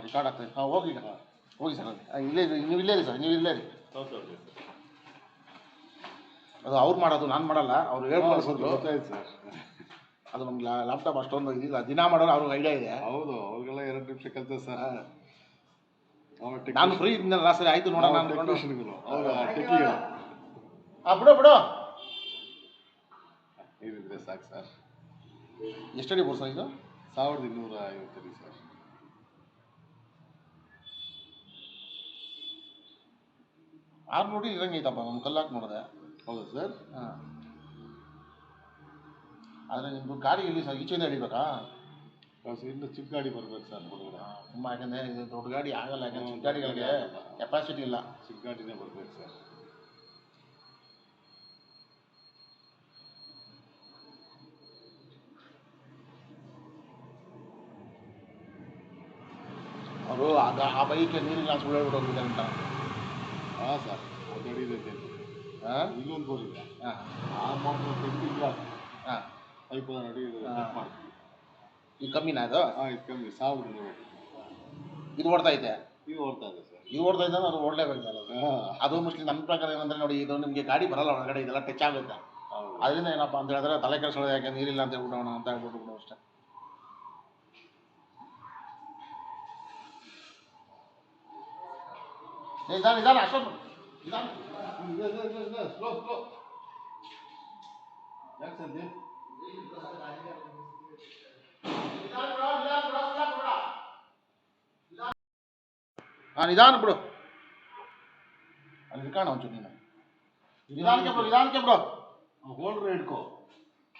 Record ಆಗ್ತದೆ. ಹಾಂ ಹೋಗಿ ಹೋಗಿ ಸರ್. ಇಲ್ಲೇ ಇರಿ, ನೀವು ಇಲ್ಲೇ ಇರಿ ಸರ್, ನೀವು ಇಲ್ಲೇ ಇರಿ. ಅದು ಅವ್ರು ಮಾಡೋದು, ನಾನು ಮಾಡಲ್ಲ. ಅವ್ರು ಹೇಳ್ಬೋದು ಸರ್. ಅದು ನಮ್ಗೆ ಲ್ಯಾಪ್ಟಾಪ್ ಅಷ್ಟೊಂದು ಇದಿಲ್ಲ, ದಿನ ಮಾಡೋರು ಅವ್ರಿಗೆ ಐಡಿಯಾ ಇದೆ. ಹೌದು, ಅವ್ರಿಗೆಲ್ಲ 2 ನಿಮಿಷ ಕಲಿತೆ ಸರ್. ನಾನು ಫ್ರೀ ಇದ್ನಲ್ಲ ಸರಿ, ಆಯ್ತು ನೋಡೋಣ ಅಂದ್ಕೊಂಡು. ಹೌದಾ, ಟೆಕ್ನಿಗಳು ಬಿಡು ಬಿಡು. ನೀರಿದ್ರೆ ಸಾಕು ಸರ್. ಎಷ್ಟಡಿ ಬೋರ್ಸ ಇದು? 1250 ಅಡಿ ಸರ್. 600 ಅಡಿ ಇರಂಗೆ ಐತಪ್ಪ, ಒಂದು ಕಲ್ಲಾಕಿ ನೋಡಿದೆ. ಹೌದಾ ಸರ್? ಹಾಂ. ಆದರೆ ನಿಮ್ಮದು ಗಾಡಿ ಇಲ್ಲಿ ಸರ್ ಈಚೆಯಿಂದ ಹಿಡಿಬೇಕಾ? ಇನ್ನು ಚಿಕ್ಕ ಗಾಡಿ ಬರ್ಬೇಕು ಸರ್ ಹೊರಗಡೆ. ತುಂಬ, ಯಾಕಂದರೆ ಇದು ದೊಡ್ಡ ಗಾಡಿ ಆಗಲ್ಲ, ಯಾಕಂದ್ರೆ ಚಿಕ್ಕ ಗಾಡಿಗಳಿಗೆ ಕೆಪಾಸಿಟಿ ಇಲ್ಲ. ಚಿಕ್ಕ ಗಾಡಿನೇ ಬರ್ಬೇಕು ಸರ್. ಅವರು ಆ ಬೈಕ್ಗೆ ನೀರಿಲ್ಲ ಸುಳ್ಳು ಹೇಳ್ಬಿಟ್ಟು ಅಂತ. ಹಾಂ ಸರ್, 1 ಅಡಿ ಇದೆ. ಹಾಂ, ಇನ್ನೊಂದು ಬೋರ್ ಇದೆ. ಹಾಂ, ಆ ಮೋಟ್ರ್ ತೆಗ್ದಿಲ್ಲ. ಹಾಂ, 5 ಅಡಿ ಇದೆ. ಮಾಡ್ತೀವಿ. ಇದು ಕಮ್ಮಿನಾ ಅದು? ಹಾಂ, ಇದು ಕಮ್ಮಿ. 1200 ಇದು ಓಡ್ತಾ ಐತೆ. ಇದು ಓಡ್ತಾ ಇದೆ ಸರ್. ಇದು ಓಡ್ತಾ ಇದ್ದ ಅದು ಓಡಲೇಬೇಕಲ್ಲ. ಅದು ಮೋಸ್ಟ್ಲಿ ನನ್ನ ಪ್ರಕಾರ ಏನಂದರೆ ನೋಡಿ, ಇದು ನಿಮಗೆ ಗಾಡಿ ಬರಲ್ಲ ಒಳಗಡೆ, ಇದೆಲ್ಲ ಟಚ್ ಆಗುತ್ತೆ. ಅದರಿಂದ ಏನಪ್ಪ ಅಂತ ಹೇಳಿದ್ರೆ ತಲೆ ಕೆಡಿಸೋದು, ಯಾಕೆ ನೀರಿಲ್ಲ ಅಂತ ಹೇಳ್ಬಿಡೋಣ ಅಂತ ಹೇಳ್ಬಿಟ್ಟು ಬಿಡು ಅಷ್ಟೇ. ನಿಧಾನ ಅಷ್ಟೊಂದು ನಿಧಾನ. ಸ್ಲೋ ಯಾಕೆ ಸದ್ಯ ಹಾಂ, ನಿಧಾನ ಬಿಡು. ಅಲ್ಲಿ ಕಾಣ ಒಂಚೂರು ನೀನು ನಿಧಾನಕ್ಕೆ ಬಿಡು. ಹೋಲ್ಡ್ರ್ ಹಿಡ್ಕೊ.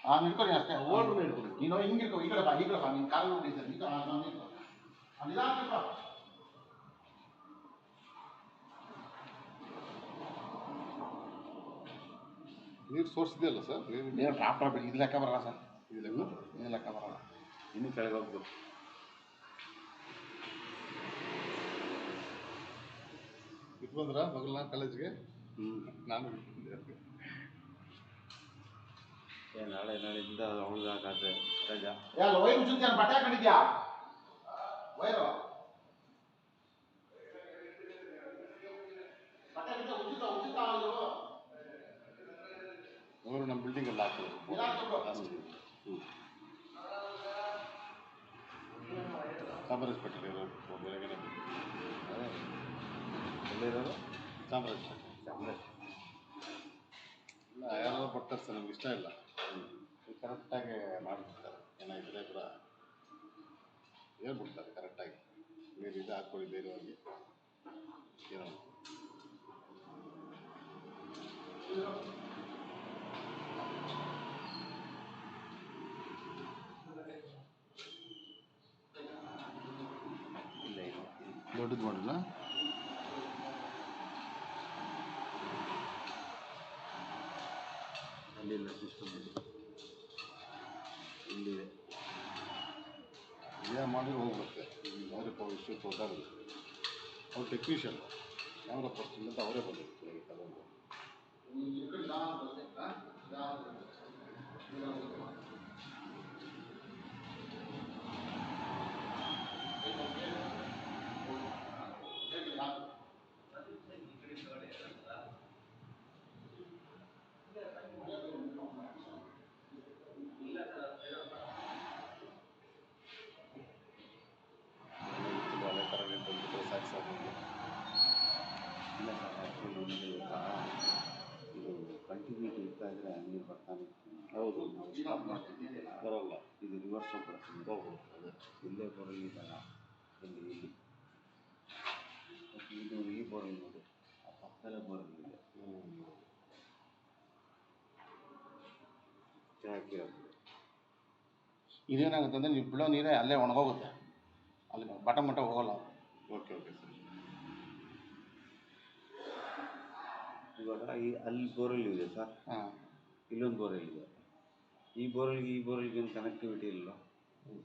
ಹಾಂ, ನಿಂತ್ಕೊಳ್ಳಿ ಅಷ್ಟೇ. ಹೋಲ್ಡ್ರ್ ಹಿಡ್ಕೊ. ನೀನು ಹಿಂಗೆ ಇರ್ಕೊ, ಈ ಕಡೆ ಬಾ, ನಿನ್ನ ಕಾಲು ಹೊಡಿತಾರೆ. ನಿಧಾನಕ್ಕೆ ಬಿಡು. ನೀರು ಸೋರ್ಸಿದೆಯಲ್ಲ ಸರ್? ನೀನು ಟ್ರಾಕ್ಟರ್ ಇದು ಲೆಕ್ಕ ಬರಲ್ಲ ಸರ್. ಇದು ಲೆಕ್ಕ ಬರಲ್ಲ. ಇನ್ನೂ ಕೆಳಗೆ ಹೋಗ್ದು. ಇದು ಬಂದ್ರ ಮಗಳನ್ನ ಕಾಲೇಜ್ಗೆ? ನಾನು ನಾಳೆಯಿಂದ ಅವಳಿಗಾದ್ರೆ ರಜಾ. ವೈರು ಉಚಿತ ಬಟ್ಟೆ ಹಾಕೊಂಡಿದ್ಯಾ? ವೈರು ಅವರು ನಮ್ಮ ಬಿಲ್ಡಿಂಗಲ್ಲಿ ಹಾಕೋದು. ಚಾಮರಾಜಪೇಟೆ ಇರೋದು ಬೆಳಗ್ಗೆ. ಎಲ್ಲಿರೋದು? ಚಾಮರಾಜಪೇಟೆ. ಇಲ್ಲ, ಯಾರು ಬರ್ತಾರೆ ಸರ್, ನಮ್ಗೆ ಇಷ್ಟ ಇಲ್ಲ. ಕರೆಕ್ಟಾಗಿ ಮಾಡಿಬಿಡ್ತಾರೆ. ಏನಾಗಿದ್ರೆ ಕೂಡ ಹೇಳ್ಬಿಡ್ತಾರೆ ಕರೆಕ್ಟಾಗಿ. ನೀರು ಇದು ಹಾಕ್ಕೊಳ್ಳಿ ಧೈರ್ಯವಾಗಿ. ಏನೋ ದೊಡ್ಡದು ಮಾಡಿಲ್ಲ. ಅಲ್ಲಿಲ್ಲ ಸಿಸ್ಟಮ್ ಇಲ್ಲಿದೆ. ಇದೇ ಮಾಡಿದ್ರೆ ಹೋಗ್ಬರುತ್ತೆ. ಅವರೇ ಇಷ್ಟು ದೊಡ್ಡದು. ಅವ್ರು ಟೆಕ್ನಿಷಿಯನ್. ಕ್ಯಾಮ್ರಾ ಪರ್ಸನ್ ಅಂತ ಅವರೇ ಬಂದಿರ್ತಾರೆ ತಗೊಂಡು. ಇದು ಕಂಟಿನ್ಯೂಟಿ ಇರ್ತಾ ಇದ್ರೆ ನೀರು ಬರ್ತಾನೆ. ಹೌದು, ನಾವು ಸ್ಟಾಪ್ ಮಾಡ್ತಿದ್ದೀವಿ, ಬರೋಲ್ಲ. ಇದು ರಿವರ್ಸ್ ಹೋಗ್ಬಿಡುತ್ತೆ. ಹೌದು, ಅದೇ ಇಲ್ಲೇ ಬೋರಲ್ಲಿ ಇದಲ್ಲ, ಇಲ್ಲಿ ಇದು ಈ ಬೋರಲ್ಲಿ ನೋಡಿ, ಆ ಪಕ್ಕದಲ್ಲೇ ಬೋರಲ್ಲಿ ಇದೆ. ಚೆನ್ನಾಗಿರೋದು. ಇದೇನಾಗುತ್ತೆ ಅಂದರೆ ನೀವು ಬಿಡೋ ನೀರೇ ಅಲ್ಲೇ ಒಣಗೋಗುತ್ತೆ, ಅಲ್ಲಿ ಮಟ್ಟ ಹೋಗಲ್ಲ. Okay sir. ಇವಾಗ ಅಲ್ಲಿ ಬೋರಲ್ಲಿ ಇದೆ ಸರ್. ಹಾಂ, ಇಲ್ಲೊಂದು ಬೋರಲ್ಲಿ ಇದೆ. ಈ ಬೋರಲ್ಗೆ ಏನು ಕನೆಕ್ಟಿವಿಟಿ ಇಲ್ಲ.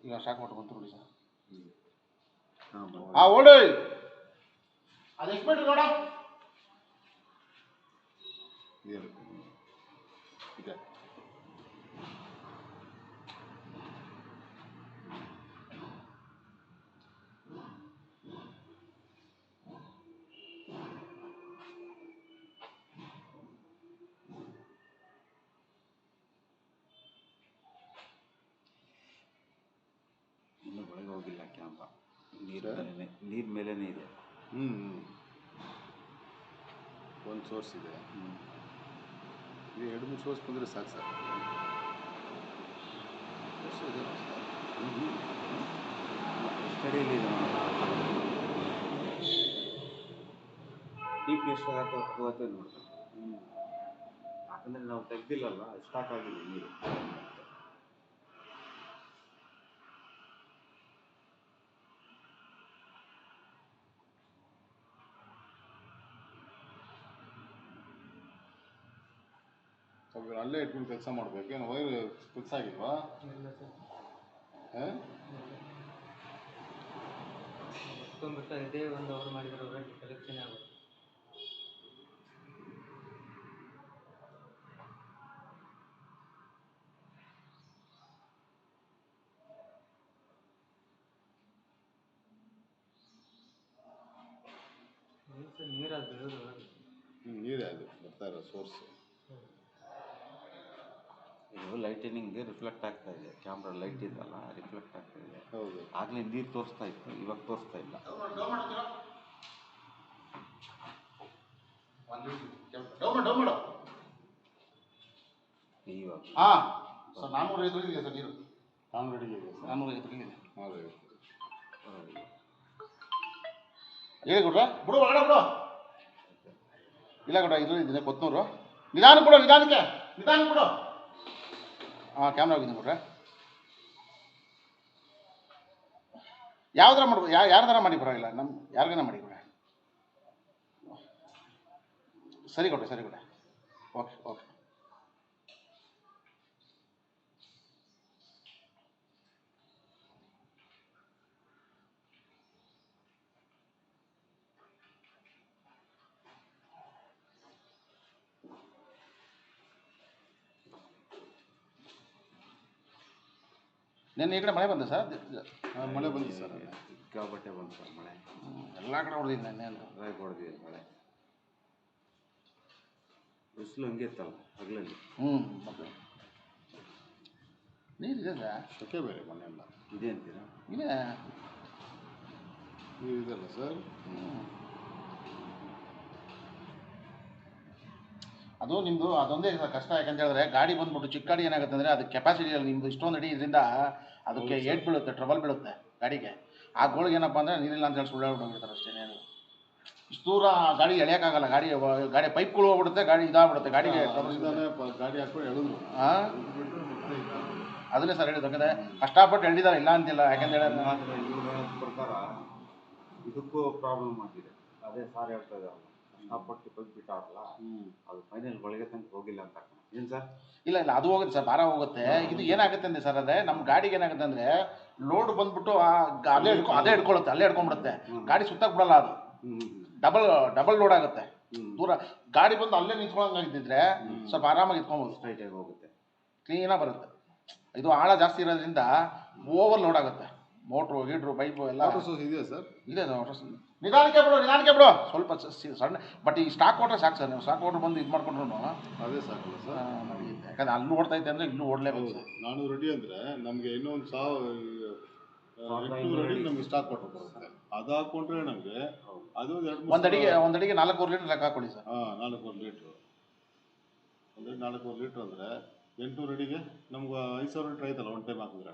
ಈಗ ಶಾಕ್ ಕೊಟ್ಟು ಬಂತು ನೋಡಿ ಸರ್. ಹಾಂ, ಓಡಿ ಅದು ಎಷ್ಟು ಮೀಟ್ರ್ ನೋಡ ಇದೆ. ಹೋಗಿಲ್ಲ ಕ್ಯಾಮ್ರಾ. ನೀರ್ ಮೇಲೇನೆ ಇದೆ. ಒಂದು ಸೋರ್ಸ್ ಇದೆ. ಇದು 2-3 ಸೋರ್ಸ್ ಬಂದರೆ ಸಾಕು ಸರ್. ಸ್ಟಡಿಯಲ್ಲಿ ಡೀಪ್ ಎಷ್ಟಾಗತ್ತೆ ಹೋಗುತ್ತೆ ನೋಡ್ತಾರೆ. ಯಾಕಂದರೆ ನಾವು ತೆಗ್ದಿಲ್ಲಲ್ಲ, ಸ್ಟಾಕ್ ಆಗಿದೆ ನೀರು. ಸ್ವಲ್ಪ ಅಲ್ಲೇ ಇಟ್ಕೊಂಡು ಕೆಲಸ ಮಾಡಬೇಕು. ಏನು ವೈರ್ ಫಿಕ್ಸ್ ಆಗಿಲ್ವಾ? ಹಾಂ, ಬಿಟ್ಟು ಇದೇ ಒಂದು ಅವರು ಮಾಡಿದ್ರೆ ಕಲೆಕ್ಷನ್ ಆಗುತ್ತೆ. ನೀರಲ್ಲಿ ಬೀಳೋದು ನೀರೇ ಅದು ಬರ್ತಾ ಇರೋ ಸೋರ್ಸ್. ಇದು ಲೈಟನಿಂಗ್ ರಿಫ್ಲೆಕ್ಟ್ ಆಗ್ತಾ ಇದೆ. ಕ್ಯಾಮ್ರಾ ಲೈಟ್ ಇದಲ್ಲ, ರಿಫ್ಲೆಕ್ಟ್ ಆಗ್ತಾ ಇದೆ. ಹೌದು, ಆಗಲೇ ನೀರು ತೋರಿಸ್ತಾ ಇತ್ತು, ಇವಾಗ ತೋರಿಸ್ತಾ ಇಲ್ಲ. ಇವಾಗ ಹಾಂ ಸರ್ 450 ಇದೆ ಸರ್ ನೀರು. 400 ಇದೆ ಸರ್. 450 ಇದೆ. 450. ಹೇಳಿ ಕೊಡ್ರ ಬಿಡು ಒಳಗಡೆ ಬಿಡು. ಇಲ್ಲ ಕೊಡ ಇದು ಇದೆ ಕೊತ್ನೂರು. ನಿಧಾನ ಕೊಡು, ನಿಧಾನಕ್ಕೆ ಬಿಡು. ಹಾಂ ಕ್ಯಾಮ್ರಾ ಹೋಗಿದ್ದೀನಿ ಕೊಡ್ರೆ. ಯಾವ್ದಾರ ಮಾಡ್ಬೋದು, ಯಾರ್ದಾರ ಮಾಡಿ ಪರವಾಗಿಲ್ಲ, ನಮ್ಮ ಯಾರಿಗಾನ ಮಾಡಿ ಕೊಡ್ರೆ. ಸರಿ ಕೊಡ್ರೆ. ಓಕೆ. ನೆನ್ನೆ ಈ ಕಡೆ ಮಳೆ ಬಂದ ಸರ್? ಮಳೆ ಬಂತು ಸರ್. ಸಿಕ್ಕಾಪಟ್ಟೆ ಬಂತು ಸರ್ ಮಳೆ. ಎಲ್ಲ ಕಡೆ ಹೊಡೆದಿದ್ದು ನೆನ್ನೆ ಅಂತ. ಹೊಡೆದಿದೆ ಮಳೆ. ಬಿಸಿಲು ಹಂಗೆ ಇತ್ತಲ್ಲ ಹಗಲಲ್ಲಿ. ಮತ್ತೆ ನೀರಿದೆ ಸರ್. ಶಕೆ ಬೇರೆ ಮನೆಯಲ್ಲ ಇದೆ ಅಂತೀರಾ? ಇದೆ ನೀರು ಇದೆಲ್ಲ ಸರ್. ಅದು ನಿಮ್ಮದು ಅದೊಂದೇ ಕಷ್ಟ. ಯಾಕಂತ ಹೇಳಿದ್ರೆ ಗಾಡಿ ಬಂದ್ಬಿಟ್ಟು ಚಿಕ್ಕ ಗಾಡಿ ಏನಾಗುತ್ತೆ ಅಂದರೆ ಅದು ಕೆಪಾಸಿಟಿಯಲ್ಲಿ ನಿಮ್ಮದು ಇಷ್ಟೊಂದು ಅಡಿ ಇದರಿಂದ ಅದಕ್ಕೆ ಏಟ್ ಬೀಳುತ್ತೆ, ಟ್ರಬಲ್ ಬೀಳುತ್ತೆ ಗಾಡಿಗೆ. ಆ ಗೋಳಿಗೆ ಏನಪ್ಪ ಅಂದರೆ ನೀರಿಲ್ಲ ಅಂತ ಹೇಳಿ ಸುಳ್ಳು ಹೇಳ್ಬಿಟ್ಟಿರ್ತಾರೆ ಅಷ್ಟೇ. ಇಷ್ಟು ದೂರ ಗಾಡಿ ಎಳೆಯೋಕ್ಕಾಗಲ್ಲ. ಗಾಡಿ ಪೈಪ್ಗಳು ಹೋಗ್ಬಿಡುತ್ತೆ, ಗಾಡಿ ಇದಾಗ್ಬಿಡುತ್ತೆ, ಗಾಡಿಗೆ ಗಾಡಿ ಹಾಕೊಂಡು ಎಳೆದ್ರು. ಅದನ್ನೇ ಸರ್ ಹೇಳಿದ್ದು. ಯಾಕಂದರೆ ಕಷ್ಟಪಟ್ಟು ಎಳೆದಿದ್ದಾರೆ, ಇಲ್ಲ ಅಂತಿಲ್ಲ. ಯಾಕಂತ ಹೇಳಿದ್ರೆ ಪ್ರಕಾರ ಇದಕ್ಕೂ ಪ್ರಾಬ್ಲಮ್ ಆಗಿದೆ. ಅದೇ ಸಾರ್ ಹೇಳ್ತಾ ಇದ್ದಾರಲ್ಲ, ಕಷ್ಟಪಟ್ಟು ಬಿಟ್ಟಾರಲ್ಲ, ಅದು ಫೈನಲ್ ಒಳಗೆ ತನಕ ಹೋಗಿಲ್ಲ ಅಂತ. ಏನು ಸರ್? ಇಲ್ಲ ಅದು ಹೋಗುತ್ತೆ ಸರ್, ಭಾರ ಹೋಗುತ್ತೆ. ಇದು ಏನಾಗುತ್ತೆ ಅಂದರೆ ಸರ್, ಅದೇ ನಮ್ಮ ಗಾಡಿಗೆ ಏನಾಗುತ್ತೆ ಅಂದರೆ ಲೋಡ್ ಬಂದ್ಬಿಟ್ಟು ಅದೇ ಹಿಡ್ಕೊಳ್ಳುತ್ತೆ, ಅಲ್ಲೇ ಹಿಡ್ಕೊಂಡ್ಬಿಡುತ್ತೆ. ಗಾಡಿ ಸುತ್ತಕ್ಕೆ ಬಿಡಲ್ಲ. ಅದು ಡಬಲ್ ಲೋಡ್ ಆಗುತ್ತೆ. ದೂರ ಗಾಡಿ ಬಂದು ಅಲ್ಲೇ ನಿಂತ್ಕೊಳ್ಳೋಂಗಿದ್ದಿದ್ರೆ ಸ್ವಲ್ಪ ಆರಾಮಾಗಿ ಇಟ್ಕೊಬೋದು, ಸ್ಟ್ರೈಟಾಗಿ ಹೋಗುತ್ತೆ, ಕ್ಲೀನಾಗಿ ಬರುತ್ತೆ. ಇದು ಆಳ ಜಾಸ್ತಿ ಇರೋದ್ರಿಂದ ಓವರ್ ಲೋಡ್ ಆಗುತ್ತೆ. ಮೋಟ್ರು ಗೀಟ್ರು ಪೈಪು ಎಲ್ಲ ಇದೆಯಾ ಸರ್? ಇದೆ ಸರ್. ನಿಧಾನಕ್ಕೆ ಬಿಡು ಸ್ವಲ್ಪ ಸಣ್ಣ. ಬಟ್ ಈ ಸ್ಟಾಕ್ ವಾಟರ್ ಸಾಕು ಸರ್. ನೀವು ಸ್ಟಾಕ್ ವಾಟರ್ ಬಂದು ಇದು ಮಾಡ್ಕೊಂಡ್ರು ಅದೇ ಸಾಕಲ್ಲ ಸರ್ ನಡೆಯುತ್ತೆ. ಯಾಕಂದ್ರೆ ಅಲ್ಲೂ ಓಡ್ತೈತೆ ಅಂದರೆ ಇಲ್ಲೂ ಓಡಲೇಬೇಕು. 400 ಅಡಿ ಅಂದರೆ ನಮಗೆ ಇನ್ನೊಂದು 800 ಅಡಿ ನಮಗೆ ಸ್ಟಾಕ್ ವಾಟರ್ ಬರುತ್ತೆ. ಅದು ಹಾಕೊಂಡ್ರೆ ನಮಗೆ ಅದು ಒಂದಡಿಗೆ 4 ಲೀಟರ್ ಲೆಕ್ಕ ಹಾಕೊಳ್ಳಿ ಸರ್. 4 ಲೀಟ್ರು ಅಂದರೆ 4 ಲೀಟ್ರ್ ಅಂದರೆ 800 ಅಡಿಗೆ ನಮ್ಗೆ 5000 ಲೀಟ್ರ್ ಆಯ್ತಲ್ಲ ಒನ್ ಟೈಮ್ ಹಾಕಿದ್ರೆ.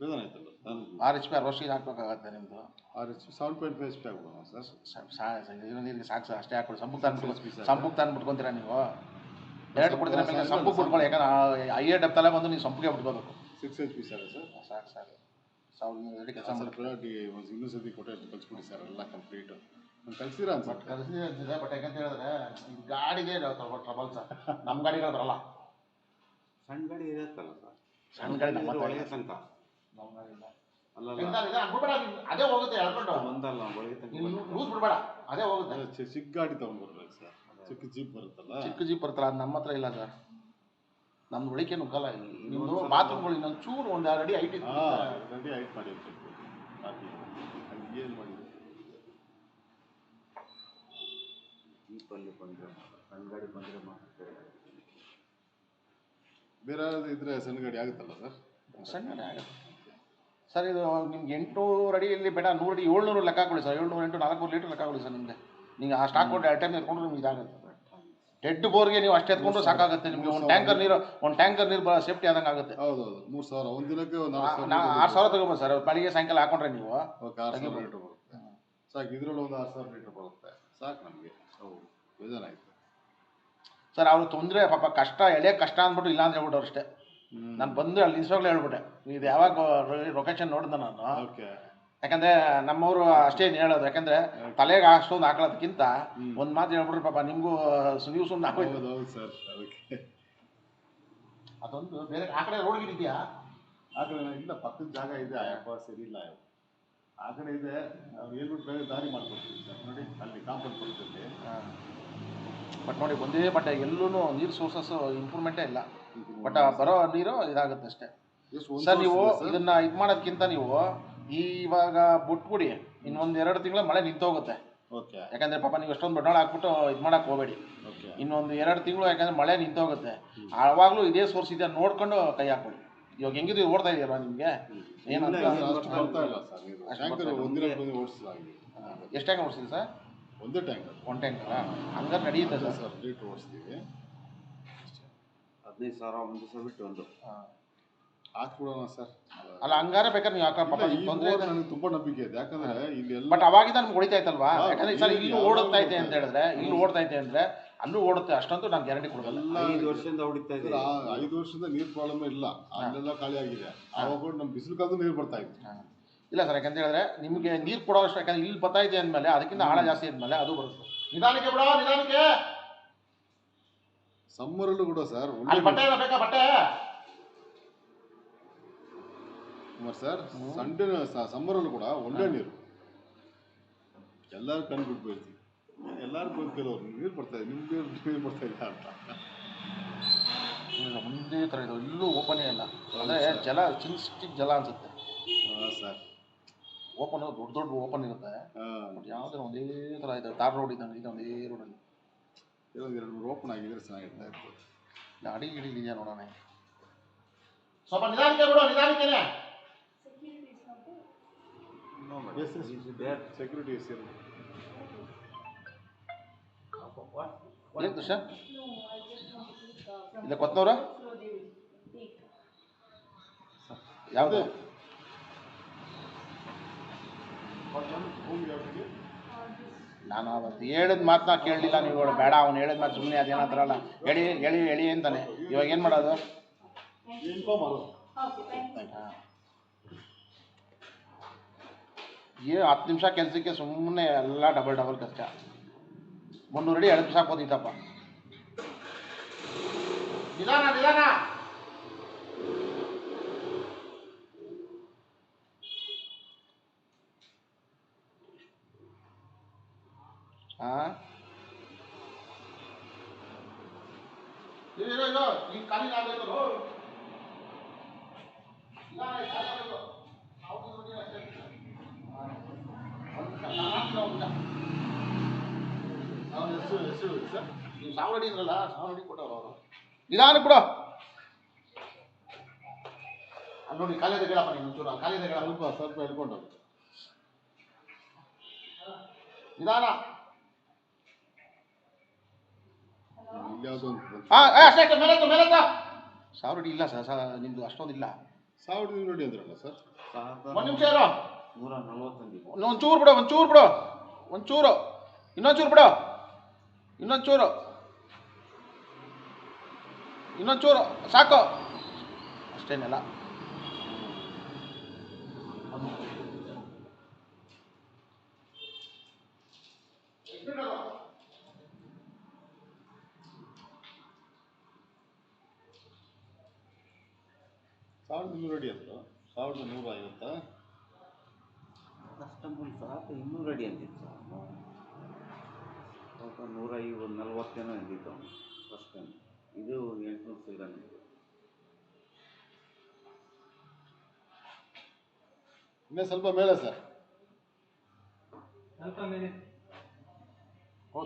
ಬೇಜಾನ್ ಆಯ್ತಲ್ಲ. 6 HP 60 ಹಾಕ್ಬೇಕಾಗತ್ತೆ ನಿಮ್ಮದು. 7.5 HP ಆಗ್ಬೋದಾ ಸರ್? ನೀರಿಗೆ ಸಾಕು ಸರ್, ಅಷ್ಟೇ ಹಾಕೊಳ್ಳಿ. ಸಂಪುಕ್ ತಂದ್ಬಿಟ್ಕೊಂತೀರಾ ನೀವು? ಎರಡು ಕೊಡ್ತೀರ ಮೇಲೆ ಸಂಪುಕ್ ಬಿಟ್ಕೊಳ್ಳಿ. ಯಾಕಂದ್ರೆ ಐఏ ಡಬ್ತಲ್ಲೇ ಬಂದು ನೀವು ಸಂಪುಗೆ ಬಿಟ್ಕೋಬೇಕು. 6 HP ಸರ್. ಸಾಕು 1000 ಅಡಿ ಕೆಲಸ ಮಾಡಿ ಇನ್ನೂ ಸತಿ ಕೊಟ್ಟೆ ಕಳಿಸ್ಬಿಡಿ ಸರ್. ಎಲ್ಲ ಕಂಪ್ಲೀಟ್ ಕಳಿಸಿರ ಅನ್ಸರ್ ಕಳಿಸಿದೆ. ಬಟ್ ಯಾಕಂತ ಹೇಳಿದ್ರೆ ಗಾಡಿಗೆ ಟ್ರಬಲ್ ಸರ್. ನಮ್ಮ ಗಾಡಿಗಳು ಬರಲ್ಲ. ಸಣ್ಣ ಗಾಡಿ ಇರುತ್ತಲ್ಲ ಸರ್, ಸಣ್ಣ ಗಾಡಿ ಒಳಗೆ ತನಕ ನಮ್ಮ ಗಾಡಿ ಇಲ್ಲ. ಅಲ್ಲ ಅದೇ ಹೋಗುತ್ತೆ ಹೇಳ್ಕೊಂಡು ಬಂದಲ್ಲ ಒಳಗೆ ತನಕ ಲೂಸ್ ಬಿಡಬೇಡ, ಅದೇ ಹೋಗುತ್ತೆ. ಚಿಕ್ಕ ಗಾಡಿ ತೊಗೊಂಡ್ಬರ್ಬೇಕು ಸರ್. ಚಿಕ್ಕ ಜೀಪ್ ಬರುತ್ತಲ್ಲ, ಅದು ನಮ್ಮ ಹತ್ರ ಇಲ್ಲ ಸರ್. ನಮ್ದು ಒಳಿಕೆ ನುಗ್ಗಲ್ಲ. ನಿಮ್ಮದು ಬಾತ್ರೂಮ್ಗಳು ಇನ್ನೊಂದು ಚೂರು ಒಂದು 2 ಅಡಿ ಹೈಟ್ ಇತ್ತು. 2 ಅಡಿ ಹೈಟ್ ಮಾಡಿ ಏನು ಮಾಡಿ ಜೀಪಲ್ಲಿ ಬಂದರೆ ಸಣ್ಣ ಗಾಡಿ ಬಂದರೆ ಮಾತ್ರ. ಬೇರೆ ಯಾರಾದ್ರು ಇದ್ರೆ ಸಣ್ಣ ಗಾಡಿ ಆಗುತ್ತಲ್ಲ ಸರ್? ಸಣ್ಣ ಗಾಡಿ ಆಗುತ್ತೆ. ಸರ್ ಇದು ನಿಮ್ಗೆ 800 ಅಡಿಯಲ್ಲಿ ಬೇಡ 100 ಅಡಿ 700 ಲೆಕ್ಕ ಹಾಕೊಳ್ಳಿ ಸರ್. 700 ಇಂಟು 400 ಲೀಟರ್ ಲೆಕ್ಕ ಹಾಕೊಳ್ಳಿ ಸರ್. ನಿಮಗೆ ಆ ಸ್ಟಾಕ್ ಕೊಟ್ಟು 2 ಟೈಮ್ ಎತ್ಕೊಂಡ್ರೆ ನಿಮ್ಗೆ ಇದಾಗುತ್ತೆ. ಡೆಡ್ ಬೋರ್ಗೆ ನೀವು ಅಷ್ಟೇ ಎತ್ಕೊಂಡ್ರು ಸಾಕಾಗುತ್ತೆ ನಿಮಗೆ. ಒಂದು ಟ್ಯಾಂಕರ್ ನೀರು ಸೇಫ್ಟಿ ಆದಂಗೆ ಆಗುತ್ತೆ. ಹೌದೌದು 3000 ಒಂದು ದಿನಕ್ಕೆ 6000 ತಗೋಬೋದು ಸರ್. ಬೆಳಿಗ್ಗೆ ಸಾಯಂಕಾಲ ಹಾಕೊಂಡ್ರೆ ನೀವು 6000 ಲೀಟರ್ ಬರುತ್ತೆ ಸಾಕು. ಇದ್ರಲ್ಲಿ ಒಂದು 6000 ಲೀಟರ್ ಬರುತ್ತೆ ಸಾಕು ನಮಗೆ. ಹೌದು ಬೇಜಾರಾಯ್ತು ಸರ್. ಅವರು ತೊಂದರೆ ಪಾಪ ಕಷ್ಟ ಎಳೆ ಕಷ್ಟ ಅಂದ್ಬಿಟ್ಟು ಇಲ್ಲ ಅಂತ ಹೇಳ್ಬಿಟ್ಟು ಅಷ್ಟೇ. ನಾನು ಬಂದು ಅಲ್ಲಿ ನಿಲ್ಸೋಗ್ಲೇ ಹೇಳ್ಬಿಟ್ಟೆ ಇದು ಯಾವಾಗ ಲೊಕೇಶನ್ ನೋಡಿದೆ ನಾನು. ಓಕೆ. ಯಾಕಂದ್ರೆ ನಮ್ಮವರು ಅಷ್ಟೇ ಹೇಳೋದು. ಯಾಕಂದ್ರೆ ತಲೆಗೆ ಅಷ್ಟೊಂದು ಹಾಕೊಳ್ಳೋದಕ್ಕಿಂತ ಒಂದು ಮಾತು ಹೇಳ್ಬಿಟ್ರೆ ಪಾಪ ನಿಮಗೂ ನೀವು ಸುಮ್ಮನೆ ಹಾಕೋದು. ಹೌದು ಸರ್. ಅದಕ್ಕೆ ಅದೊಂದು ಬೇರೆ ಆ ಕಡೆ ರೋಡ್ ಇದೆಯಾ? ಆ ಕಡೆ ಇಲ್ಲ, ಪಕ್ಕದ ಜಾಗ ಇದೆ. ಅಯ್ಯಪ್ಪ ಸರಿ ಇಲ್ಲ ಆ ಕಡೆ ಇದೆ. ನಾವು ಹೇಳ್ಬಿಟ್ಟು ಬೇರೆ ದಾರಿ ಮಾಡ್ಕೊಡ್ತೀವಿ ಸರ್. ನೋಡಿ ಅಲ್ಲಿ ಕಾಂಪೌಂಡ್ ಪಕ್ಕದಲ್ಲಿ. ಬಟ್ ನೋಡಿ ಒಂದೇ ಬಟ್ ಎಲ್ಲೂ ನೀರು ಸೋರ್ಸಸ್ ಇಂಪ್ರೂವ್ಮೆಂಟೇ ಇಲ್ಲ. ಬಟ್ ಬರೋ ನೀರು ಇದಾಗುತ್ತೆ ಅಷ್ಟೇ ಸರ್. ನೀವು ಇದನ್ನ ಇದು ಮಾಡೋದಕ್ಕಿಂತ ನೀವು ಇವಾಗ ಬಿಟ್ಬಿಡಿ. ಇನ್ನೊಂದು 2 ತಿಂಗಳ ಮಳೆ ನಿಂತೋಗುತ್ತೆ. ಓಕೆ. ಯಾಕಂದ್ರೆ ಪಾಪ ನೀವು ಎಷ್ಟೊಂದು ಬಂಡವಾಳ ಹಾಕ್ಬಿಟ್ಟು ಇದು ಮಾಡಕ್ಕೆ ಹೋಗಬೇಡಿ. ಇನ್ನೊಂದು 2 ತಿಂಗಳು ಯಾಕಂದ್ರೆ ಮಳೆ ನಿಂತೋಗುತ್ತೆ. ಆವಾಗಲೂ ಇದೇ ಸೋರ್ಸ್ ಇದೆ ನೋಡ್ಕೊಂಡು ಕೈ ಹಾಕೊಳ್ಳಿ. ಇವಾಗ ಹೆಂಗಿದ್ರು ಓಡ್ತಾ ಇದೆಯಲ್ಲ ನಿಮಗೆ ಏನಂತ ಅಷ್ಟು ಬರ್ತಾ ಇಲ್ಲ ಸರ್. ಟ್ಯಾಂಕರ್ ಒಂದಿನ ಓಡಿಸಲಾಗಿದೆ. ಎಷ್ಟು ಟ್ಯಾಂಕ್ ಓಡಿಸ್ತೀವಿ ಸರ್? ಒಂದೇ ಟ್ಯಾಂಕರ್. 1 ಟ್ಯಾಂಕರ ಹಂಗಾರೆ ನಡೆಯುತ್ತೆ ಸರ್. Sir litre ಓಡಿಸ್ತೀವಿ. 15,000 ಒಂದು ದಿವಸ ಬಿಟ್ಟು ಒಂದು ಹಾಕ್ಬಿಡೋಣ ಸರ್. ಅಲ್ಲ ಹಂಗಾರೆ ಬೇಕಾದ್ರೆ ನೀವು ಪಾಪ ತೊಂದರೆ ಇದೆ. ನನಗೆ ತುಂಬಾ ನಂಬಿಕೆ ಇದೆ. ಯಾಕಂದ್ರೆ ಇಲ್ಲಿ ಬಟ್ ಅವಾಗಿಂದ ನಮ್ಗೆ ಹೊಡಿತಾ ಇತ್ತಲ್ವಾ? ಯಾಕಂದ್ರೆ ಸರ್ ಇಲ್ಲಿ ಓಡುತ್ತಾ ಇದೆ ಅಂತ ಹೇಳಿದ್ರೆ ಇಲ್ಲಿ ಓಡ್ತಾ ಇದೆ ಅಂದ್ರೆ ಅಲ್ಲೂ ಓಡುತ್ತೆ. ಅಷ್ಟಂತೂ ನಾನು ಗ್ಯಾರಂಟಿ ಕೊಡೋಲ್ಲ. 5 ವರ್ಷದಿಂದ ಹೊಡಿತಾ ಇದೆ. 5 ವರ್ಷದಿಂದ ನೀರು ಪ್ರಾಬ್ಲಮ್ ಇಲ್ಲ. ಅಲ್ಲೆಲ್ಲ ಖಾಲಿ ಆಗಿದೆ. ಆವಾಗ ನಮ್ಮ ಬಿಸಿಲು ಕಾಲದ ನೀರು ಬರ್ತಾ ಇತ್ತು. ಇಲ್ಲ ಸರ್. ಯಾಕಂತ ಹೇಳಿದ್ರೆ ನಿಮಗೆ ನೀರು ಕೊಡೋಷ್ಟು ಯಾಕಂದ್ರೆ ಇಲ್ಲಿ ಬರ್ತಾ ಇದೆ ಅಂದಮೇಲೆ ಅದಕ್ಕಿಂತ ಆಳ ಜಾಸ್ತಿ ಇದ್ಮೇಲೆ ಅದು ಬರುತ್ತೆ. ನಿಧಾನಕ್ಕೆ ಬಿಡೋ ನಿಧಾನಕ್ಕೆ. ಸಮ್ಮರಲ್ಲೂ ಕೂಡ ಸರ್ ಬಟ್ಟೆ ಬೇಕಾ ಬಟ್ಟೆ ಸರ್. ಸಂಡೇ ಸಮ್ಮರಲ್ಲೂ ಕೂಡ ಒಳ್ಳೆ ನೀರು. ಎಲ್ಲರೂ ಕಣ್ಣು ಬಿಟ್ಟು ಬೀಳ್ತೀವಿ. ಎಲ್ಲರೂ ಬಂದು ಕೆಲವರು ನೀರು ಬರ್ತಾ ಇದೆ, ನಿಮ್ಗೆ ನೀರು ಬರ್ತಾ ಇಲ್ಲ ಅಂತ. ಒಂದೇ ಥರ ಇದು ಇಲ್ಲೂ ಓಪನೇ ಇಲ್ಲ. ಅಂದರೆ ಜಲ ಚಿನ್ಸ್ಟಿಕ್ ಜಲ ಅನ್ಸುತ್ತೆ ಸರ್. ಓಪನ್ ದೊಡ್ಡ ದೊಡ್ಡ ಓಪನ್ ಇರುತ್ತೆ. ಯಾವುದೇ ಒಂದೇ ಥರ ಇದೆ. ತಾರ್ ರೋಡ್ ಇದ್ದಂಗೆ ಇದೆ ಒಂದೇ ರೋಡಲ್ಲಿ. ಕೆಲವೊಂದು 2-3 ಓಪನ್ ಆಗಿದ್ರೆ ಚೆನ್ನಾಗಿರ್ತಾ ಇತ್ತು. ಅಡಿ ಗಿಡಿ ಇದೆಯಾ ನೋಡೋಣ. ಸ್ವಲ್ಪ ನಿಧಾನಕ್ಕೆ ಬಿಡು ನಿಧಾನಕ್ಕೆ. ಸೆಕ್ಯೂರಿಟಿ ಎಸ್ ಏನು ಸರ್? ಇಲ್ಲ ಕೊತ್ನೂರ ಯಾವುದು? ನಾನು ಅವತ್ತು ಹೇಳಿದ ಮಾತನ್ನ ಕೇಳಲಿಲ್ಲ ನೀವು. ಬೇಡ ಅವ್ನು ಹೇಳಿದ ಮಾತು ಸುಮ್ಮನೆ ಅದೇನಂತಾರಲ್ಲ ಹೇಳಿ ಹೇಳಿ ಹೇಳಿ ಅಂತಾನೆ. ಇವಾಗ ಏನು ಮಾಡೋದು? ಏನು 10 ನಿಮಿಷ ಕೆಲಸಕ್ಕೆ ಸುಮ್ಮನೆ ಎಲ್ಲ ಡಬಲ್ ಕಷ್ಟ. 300 ಅಡಿ 2 ನಿಮಿಷ ಹಾಕೋದಿತ್ತಪ್ಪ. ನಿಧಾನ ನಿಧಾನ. ಹಾಂ ಈಗ ಖಾಲಿ ಆಗಬೇಕು. ನೀವು 1000 ಅಡಿ ಇದ್ರಲ್ಲ 1000 ಅಡಿ ಕೊಟ್ಟವ್ರು ಅವರು. ನಿಧಾನಕ್ಕೆ ಬಿಡು. ಅಲ್ಲಿ ನೋಡಿ ಖಾಲಿ ಇದೆ ಹೇಳಪ್ಪ. ನೀನು ಒಂಚೂರು ಖಾಲಿ ಇದೆ ಹೇಳ. ಸ್ವಲ್ಪ ಹೇಳ್ಕೊಂಡು ನಿಧಾನ. ಇಲ್ಯಾವುದೋ ಒಂದು ಅಷ್ಟೇ ಮೇಲೆ 1000 ಅಡಿ ಇಲ್ಲ ಸರ್. ನಿಮ್ದು ಅಷ್ಟೊಂದು ಇಲ್ಲ. 1000 ನೋಡಿ ಅಂದ್ರಲ್ಲ ಸರ್. 1 ನಿಮಿಷ ಇರೋ. 140 ಒಂಚೂರು ಬಿಡು ಒಂಚೂರು ಇನ್ನೊಂಚೂರು ಬಿಡು. ಇನ್ನೊಂಚೂರು ಸಾಕು ಅಷ್ಟೇನೆಲ್ಲ. ಅಡಿ ಅಂದರು. 1150. ಕಸ್ಟಮರ್ ಸಾಕು 200 ಅಡಿ ಅಂತಿತ್ತು ಸರ್. 140 ಅಂದಿತ್ತು ಅವನು ಫಸ್ಟ್ ಟೈಮ್. ಇದು 800 ಸಿಗಲ್ಲ. ಇನ್ನೇ ಸ್ವಲ್ಪ ಮೇಲೆ ಸರ್. ಸ್ವಲ್ಪ ಮೇಲೆ.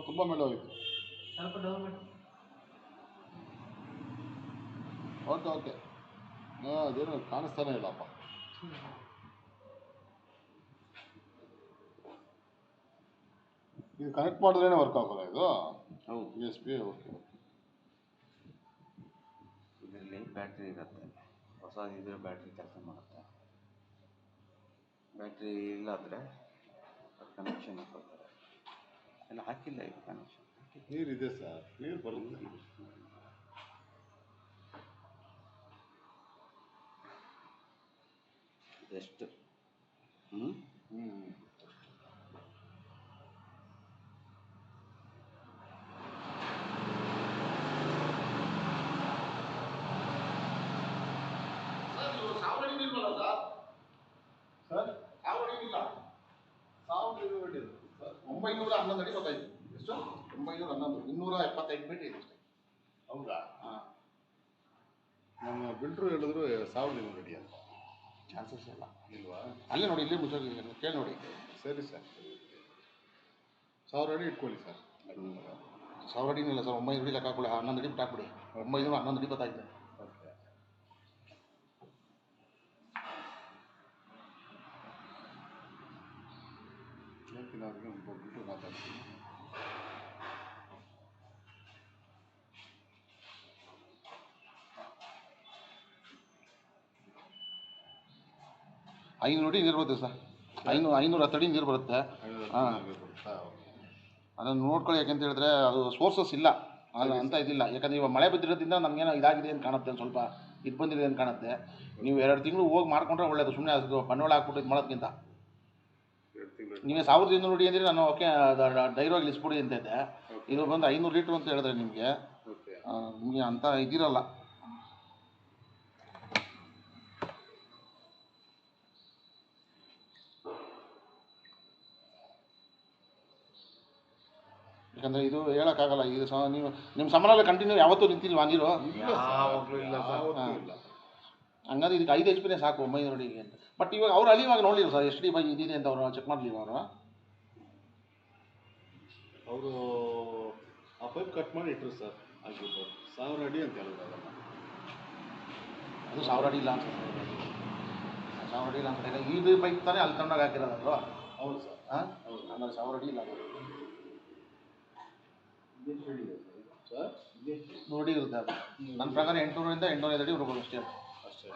ತುಂಬ ಮೇಲೆ ಹೋಗಿತ್ತು. ಸ್ವಲ್ಪ ಡೌನ್ ಮಾಡಿ. ಓಕೆ. ಅದೇನು ಕಾಣಿಸ್ತಾನೆ ಇಲ್ಲಪ್ಪ. ಇದು ಕನೆಕ್ಟ್ ಮಾಡಿದ್ರೇ ವರ್ಕ್ ಆಗೋಲ್ಲ ಇದು ಹೌದು ಯು ಎಸ್ ಬಿ ಓಕೆ. ಇದರಲ್ಲಿ ಬ್ಯಾಟ್ರಿ ಇರುತ್ತೆ, ಹೊಸ ಇದ್ರೆ ಬ್ಯಾಟ್ರಿ ಕೆಲಸ ಮಾಡುತ್ತೆ. ಬ್ಯಾಟ್ರಿ ಇಲ್ಲಾದರೆ ಕನೆಕ್ಷನ್ ಹಾಕೋತಾರೆ. ಎಲ್ಲ ಹಾಕಿಲ್ಲ ಈಗ ಕನೆಕ್ಷನ್. ನೀರಿದೆ ಸರ್, ನೀರು ಬರುತ್ತೆ. ಎಷ್ಟು ಹ್ಞೂ ಸರ್ 1000 ಅಡಿ ಇಲ್ಲ, 911 ಅಡಿ ಗೊತ್ತಾಯ್ತು. ಎಷ್ಟು? 911, 275 ಮೀಟರ್ ಇದೆ ಅಷ್ಟೇ. ಹೌದಾ? ಹಾಂ, ನಮ್ಮ ಬಿಲ್ಟ್ರು ಹೇಳಿದ್ರು 1200 ಅಡಿ ಅಂತ. ಚಾನ್ಸಸ್ ಇಲ್ಲ. ಇಲ್ವಾ? ಅಲ್ಲೇ ನೋಡಿ, ಇಲ್ಲೇ ಮುಚ್ಚೋಗಿ ಕೇಳಿ ನೋಡಿ. ಸರಿ ಸರ್, 1000 ಅಡಿ ಇಟ್ಕೊಳ್ಳಿ ಸರ್. 1000 ಅಡಿನಿಲ್ಲ ಸರ್, 900 ಅಡಿ ಲೆಕ್ಕ ಹಾಕೊಳ್ಳಿ. 11 ಅಡಿ ಬಿಟ್ಟು ಹಾಕ್ಬಿಡಿ. 911 ಅಡಿ ಗೊತ್ತಾಯ್ತು. ಓಕೆ. ಹೇಳ್ತೀನಿ ಅವ್ರಿಗೆ, ಬಿಟ್ಟು ಮಾತಾಡ್ತೀನಿ. ಐನೂರು ಅಡಿ ನೀರು ಬರುತ್ತೆ ಸರ್. 510 ಅಡಿ ನೀರು ಬರುತ್ತೆ. ಹಾಂ, ಅದನ್ನು ನೋಡ್ಕೊಳ್ಳಿ. ಯಾಕೆಂತ ಹೇಳಿದ್ರೆ ಅದು ಸೋರ್ಸಸ್ ಇಲ್ಲ ಅಲ್ಲ ಅಂತ ಇದಿಲ್ಲ. ಯಾಕಂದರೆ ಇವಾಗ ಮಳೆ ಬಿದ್ದಿರೋದ್ರಿಂದ ನಮಗೇನೋ ಇದಾಗಿದೆ ಅಂತ ಕಾಣುತ್ತೆ, ಸ್ವಲ್ಪ ಇದು ಬಂದಿದೆ ಅಂತ ಕಾಣುತ್ತೆ. ನೀವು 2 ತಿಂಗಳು ಹೋಗಿ ಮಾಡ್ಕೊಂಡ್ರೆ ಒಳ್ಳೇದು. ಸುಮ್ಮನೆ ಅದು ಬಂಡವಾಳ ಹಾಕ್ಬಿಟ್ಟು ಇದು ಮಾಡೋದಕ್ಕಿಂತ 2 ತಿಂಗಳು ನೀವೇ 1200 ನೋಡಿ ಅಂದರೆ ನಾನು ಓಕೆ ಡೈರೋಗಿ ಇಳಿಸ್ಬಿಡಿ ಅಂತ ಇದ್ದೆ. ಇದು ಬಂದು 500 ಲೀಟ್ರ್ ಅಂತ ಹೇಳಿದ್ರೆ ನಿಮಗೆ ಓಕೆ. ನಿಮಗೆ ಅಂತ ಇದಿರಲ್ಲ. ಯಾಕಂದರೆ ಇದು ಹೇಳೋಕ್ಕಾಗಲ್ಲ. ಇದು ನೀವು ನಿಮ್ಮ ಸಮರಲ್ಲಿ ಕಂಟಿನ್ಯೂ ಯಾವತ್ತೂ ನಿಂತಿಲ್ವಾ ನೀರು? ಯಾವಾಗಲೂ ಇಲ್ಲ ಸರ್. ಯಾವತ್ತೂ ಇಲ್ಲ. ಹಂಗಾದ್ರೆ ಇದಕ್ಕೆ 5 HP ಸಾಕು 900 ಅಡಿಗೆ ಅಂತ. ಬಟ್ ಇವಾಗ ಅವ್ರು ಅಲ್ಲಿವಾಗ ನೋಡಲಿಲ್ಲ ಸರ್, ಎಷ್ಟು ಡಿ ಬೈ ಇದಿದೆ ಅಂತ ಅವರು ಚೆಕ್ ಮಾಡಲಿಲ್ಲ ಅವರು. ಅವರು ಆ ಪೈಪ್ ಕಟ್ ಮಾಡಿ ಇಟ್ಟರು ಸರ್. ಆಗಿರ್ಬೋದು 1000 ಅಡಿ ಅಂತ ಹೇಳಿದ್ರು. ಅದನ್ನು ಅದು 1000 ಅಡಿ ಇಲ್ಲ ಅನ್ಸುತ್ತೆ. 1000 ಅಡಿ ಇಲ್ಲ ಅನ್ಸುತ್ತೆ. ಇದು ಪೈಪ್ ತಾನೇ ಅಲ್ಲಿ ತಗೊಂಡಾಗ ಹಾಕಿರೋದು. ಹೌದು ಸರ್. ಹಾಂ, ಹೌದು ಆಮೇಲೆ 1000 ಅಡಿ ಇಲ್ಲ ಅದು. ಸರ್. 100 ಅಡಿ ಇರುತ್ತೆ ಅದು. ನನ್ನ ಪ್ರಕಾರ 800 ಇಂದ 805 ಅಡಿ ಬರ್ಬೋದು ಅಷ್ಟೇ. ಅಷ್ಟೇ.